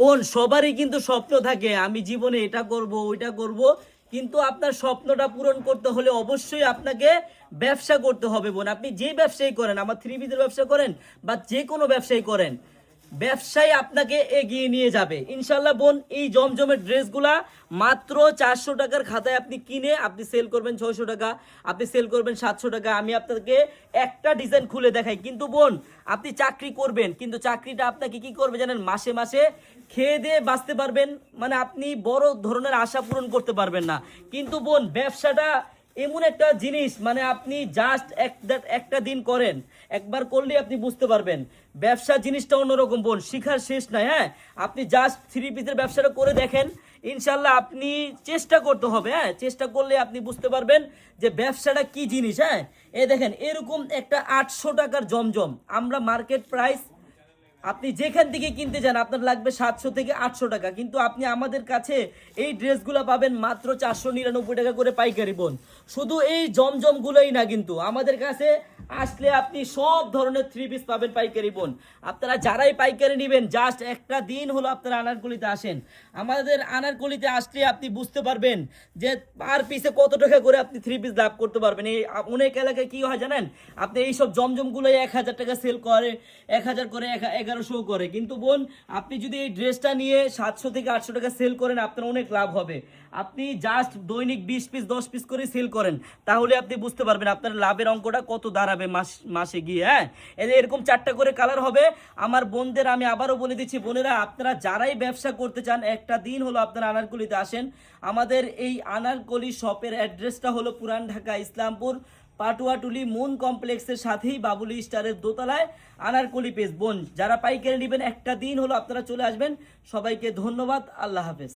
কোন সবারই কিন্তু স্বপ্ন থাকে, আমি জীবনে এটা করব ওইটা করব, কিন্তু আপনার স্বপ্নটা পূরণ করতে হলে অবশ্যই আপনাকে ব্যবসা করতে হবে বোন। আপনি যে ব্যবসায়ী করেন, আমার থ্রি পিসের ব্যবসা করেন বা যে কোনো ব্যবসায়ী করেন, ব্যবসায় আপনাকে এগিয়ে নিয়ে যাবে ইনশাল্লাহ বোন। এই জমজমের ড্রেসগুলা মাত্র 400 টাকার খাতায় আপনি কিনে আপনি সেল করবেন 600 টাকা, আপনি সেল করবেন 700 টাকা। আমি আপনাকে একটা ডিজাইন খুলে দেখাই, কিন্তু বোন আপনি চাকরি করবেন, কিন্তু চাকরিটা আপনাকে কি করবে জানেন, মাসে মাসে খেয়ে দিয়ে বাঁচতে পারবেন, মানে আপনি বড় ধরনের আশা পূরণ করতে পারবেন না। কিন্তু বোন ব্যবসাটা এমন একটা জিনিস, মানে আপনি জাস্ট একটা দিন করেন, একবার করলে আপনি বুঝতে পারবেন ব্যবসা জিনিসটা অন্যরকম বোন, শিখার শেষ নাই। হ্যাঁ, আপনি জাস্ট থ্রি পিসের ব্যবসাটা করে দেখেন ইনশাল্লাহ। আপনি চেষ্টা করতে হবে, হ্যাঁ চেষ্টা করলে আপনি বুঝতে পারবেন যে ব্যবসাটা কি জিনিস। হ্যাঁ, এই দেখেন এরকম একটা 800 টাকার জমজম, আমরা মার্কেট প্রাইস আপনি যেখান থেকে কিনতে যান আপনার লাগবে 700 থেকে 800 টাকা, কিন্তু আপনি আমাদের কাছে এই ড্রেসগুলো পাবেন মাত্র 499 টাকা করে পাইকারি বোন। শুধু এই জমজমগুলোই না, কিন্তু আমাদের কাছে আসলে আপনি সব ধরনের থ্রি পিস পাবেন পাইকারি বোন। আপনারা যারাই পাইকারি নেবেন জাস্ট একটা দিন হলো আপনারা আনারকলিতে আসেন, আমাদের আনারকলিতে আসলে আপনি বুঝতে পারবেন যে পার পিসে কত টাকা করে আপনি থ্রি পিস লাভ করতে পারবেন। এই অনেক এলাকায় কি হয় জানেন, আপনি এইসব জমজমগুলোই 1000 টাকা সেল করে, 1000 করে 1100 করে, কিন্তু বোন আপনি যদি এই ড্রেসটা নিয়ে 700 থেকে 800 টাকা সেল করেন আপনার অনেক লাভ হবে। আপনি জাস্ট দৈনিক 20 পিস 10 পিস করে সেল করেন, তাহলে আপনি বুঝতে পারবেন আপনার লাভের অঙ্কটা কত দাঁড়াবে মাসে গিয়ে। হ্যাঁ, এরকম 4টা করে কালার হবে। আমার বোনদের আমি আবারও বলে দিচ্ছি, বোনেরা আপনারা যারাই ব্যবসা করতে চান একটা দিন হলো আপনারা আনারকলিতে আসেন। আমাদের এই আনারকলি শপের অ্যাড্রেসটা হলো পুরান ঢাকা ইসলামপুর পাটুয়াটুলি মুন কমপ্লেক্সের সাথেই বাবুলি স্টারের দোতলায় আনারকলি পেজ। বোন যারা পাইকারি নেবেন একটা দিন হলো আপনারা চলে আসবেন। সবাইকে ধন্যবাদ, আল্লাহ হাফেজ।